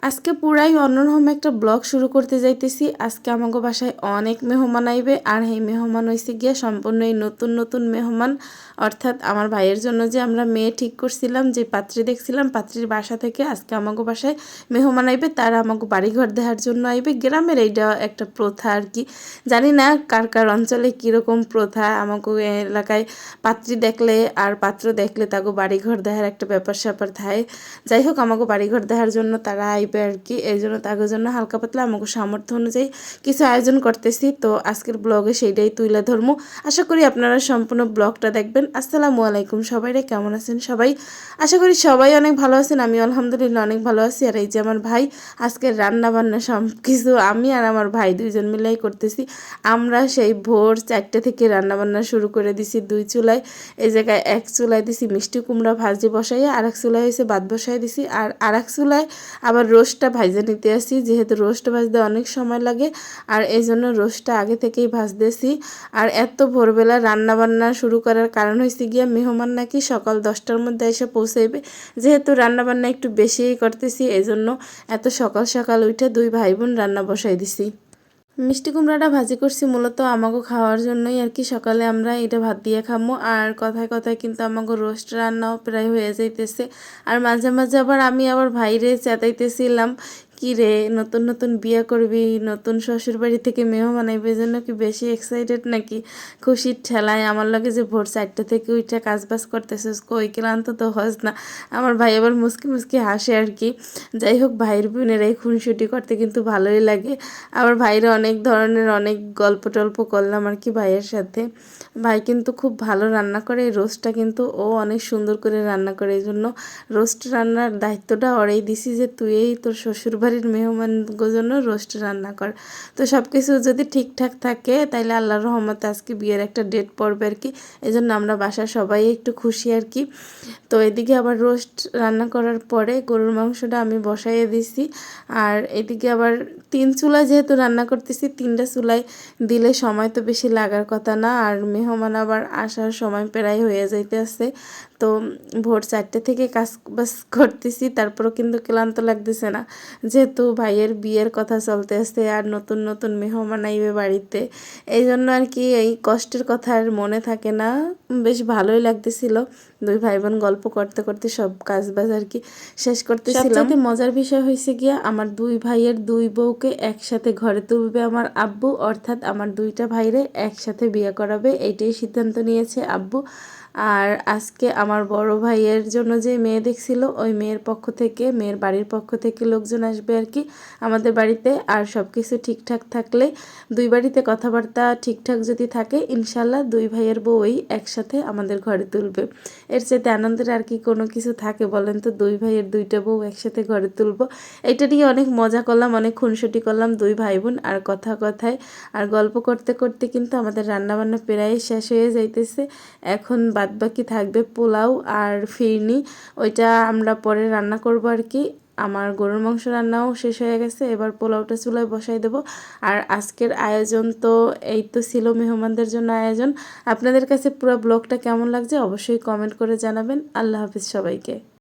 আজকে পুরাই অন্যরকম একটা ব্লগ শুরু করতে যাইতেছি। আজকে আমাকে বাসায় অনেক মেহমান আইবে, আর এই মেহমান হয়েছে গিয়া সম্পূর্ণ এই নতুন নতুন মেহমান। অর্থাৎ আমার ভাইয়ের জন্য যে আমরা মেয়ে ঠিক করছিলাম, যে পাত্রী দেখছিলাম, পাত্রীর বাসা থেকে আজকে আমাকে বাসায় মেহমান আইবে। তারা আমাকে বাড়িঘর দেখার জন্য আইবে। গ্রামের এইটা একটা প্রথা আর কি, জানি না কার কার অঞ্চলে কীরকম প্রথা। আমাকে এলাকায় পাত্রী দেখলে আর পাত্র দেখলে তাকে বাড়িঘর দেখার একটা ব্যাপার স্যাপার থাকে। যাই হোক, আমাকে বাড়িঘর দেখার জন্য তারা আইবে আর কি। এই জন্য তাদের জন্য হালকা পাতলা আমাকে সামর্থ্য অনুযায়ী কিছু আয়োজন করতেছি। তো আজকের ব্লগে সেইটাই তুলে ধরবো। আশা করি আপনারা সম্পূর্ণ ব্লগটা দেখবেন। আসসালামু আলাইকুম সবাইরে, কেমন আছেন সবাই? আশা করি সবাই অনেক ভালো আছেন। আমি আলহামদুলিল্লাহ অনেক ভালো আছি। আর এই যে আমার ভাই, আজকের রান্না বান্না সব কিছু আমি আর আমার ভাই দুইজন মিলাই করতেছি। আমরা সেই ভোর 4টে থেকে রান্না বান্না শুরু করে দিছি 2 চুলায়। এই জায়গায় 1 চুলায় দিছি মিষ্টি কুমড়া ভাজি বসাইয়া, আর 1 চুলায় হয়েছে ভাত বসাই দিছি, আর 1 চুলায় আবার রোস্টটা ভাজতে নিতে আসি, যেহেতু রোস্ট ভাজতে অনেক সময় লাগে, আর এই জন্য রোস্টটা আগে থেকেই ভাজতেছি। আর এত ভোরবেলা রান্না বান্না শুরু করার কারণ হয়েছে গিয়া মেহমান নাকি সকাল 10টার মধ্যে এসে পৌঁছাইবে। যেহেতু রান্না বান্না একটু বেশিই করতেছি, এই জন্য এত সকাল সকাল উঠে 2 ভাই বোন রান্না বসাই দিছি। মিষ্টি কুমড়াটা ভাজি করছি মূলত আমাকে খাওয়ার জন্যই আর কি। সকালে আমরা এটা ভাত দিয়ে খামো। আর কথায় কথায় কিন্তু আমাকে রোস্ট রান্নাও প্রায় হয়ে যাইতেছে। আর মাঝে মাঝে আমি আবার ভাইরে চেতাইতেছিলাম, কি রে নতুন নতুন বিয়ে করবি, নতুন শ্বশুর বাড়ি থেকে মেহমান আইবে, জন্য কি বেশি এক্সাইটেড নাকি? খুশির ঠেলায় আমার লাগে যে ভোর 4টা থেকে উঠে কাজবাজ করতেছিস, কই ক্লান্ত তো হস না। আমার ভাই আবার মুসকি মুসকি হাসে আর কি। যাই হোক, ভাইয়ের বোনের এই খুনসুটি করতে কিন্তু ভালোই লাগে। আবার ভাইরা অনেক ধরনের অনেক গল্প টল্প করলাম আর কি ভাইয়ের সাথে। ভাই কিন্তু খুব ভালো রান্না করে। এই রোস্টটা কিন্তু ও অনেক সুন্দর করে রান্না করে। এই জন্য রোস্ট রান্নার দায়িত্বটা ওরেই দিছি, যে তুই এই তোর শ্বশুরবাড়ির মেহমানদের জন্য রোস্ট রান্না কর। তো সব কিছু যদি ঠিকঠাক থাকে তাইলে আল্লাহর রহমতে আজকে বিয়ের একটা ডেট পড়বে আর কি। এই জন্য আমরা বাসার সবাই একটু খুশি আর কি। তো এদিকে আবার রোস্ট রান্না করার পরে গরুর মাংসটা আমি বসাইয়ে দিছি। আর এদিকে আবার 3 চুলায় যেহেতু রান্না করতেছি, 3টা চুলায় দিলে সময় তো বেশি লাগার কথা না। আর মেহমান আবার আসার সময় প্রায় হয়ে যাইতেছে। তো ভোর 4টে থেকে কাজ বাজ করতেছি, তারপরও কিন্তু ক্লান্ত লাগতেছে না, যেহেতু ভাইয়ের বিয়ের কথা চলতে আসছে আর নতুন নতুন মেহমান আইবে বাড়িতে। এই জন্য আর কি এই কষ্টের কথা আর মনে থাকে না। বেশ ভালোই লাগতেছিল। 2 ভাই বোন গল্প করতে করতে সব কাজ বাজ আর কি শেষ করতেছিলাম। সবচেয়ে মজার বিষয় হয়েছে গিয়া আমার 2 ভাইয়ের 2 বউকে একসাথে ঘরে তুলবে আমার আব্বু। অর্থাৎ আমার 2টা ভাইরে একসাথে বিয়ে করাবে, এইটাই সিদ্ধান্ত নিয়েছে আব্বু। আর আজকে আমার বড় ভাইয়ের জন্য যে মেয়ে দেখছিল, ওই মেয়ের পক্ষ থেকে, মেয়ের বাড়ির পক্ষ থেকে লোকজন আসবে আর কি আমাদের বাড়িতে। আর সব কিছু ঠিকঠাক থাকলে, 2 বাড়িতে কথাবার্তা ঠিকঠাক যদি থাকে, ইনশাল্লাহ 2 ভাইয়ের বউই একসাথে আমাদের ঘরে তুলবে। এর চাইতে আনন্দের আর কি কোনো কিছু থাকে বলেন তো? 2 ভাইয়ের 2টা বউ একসাথে ঘরে তুলবো, এটা নিয়ে অনেক মজা করলাম, অনেক খুনসুটি করলাম 2 ভাই বোন। আর কথায় আর গল্প করতে করতে কিন্তু আমাদের রান্নাবান্না প্রায় শেষ হয়ে যাইতেছে। এখন বাদবাকি থাকবে পোলাও আর ফিরনি, ওইটা আমরা পরে রান্না করব আর কি। আমার গরুর মাংস রান্নাও শেষ হয়ে গেছে, এবার পোলাওটা চুলায় বসাই দেব। আর আজকের আয়োজন তো এই তো ছিল, মেহমানদের জন্য আয়োজন। আপনাদের কাছে পুরো ব্লগটা কেমন লাগছে অবশ্যই কমেন্ট করে জানাবেন। আল্লাহ হাফিজ সবাইকে।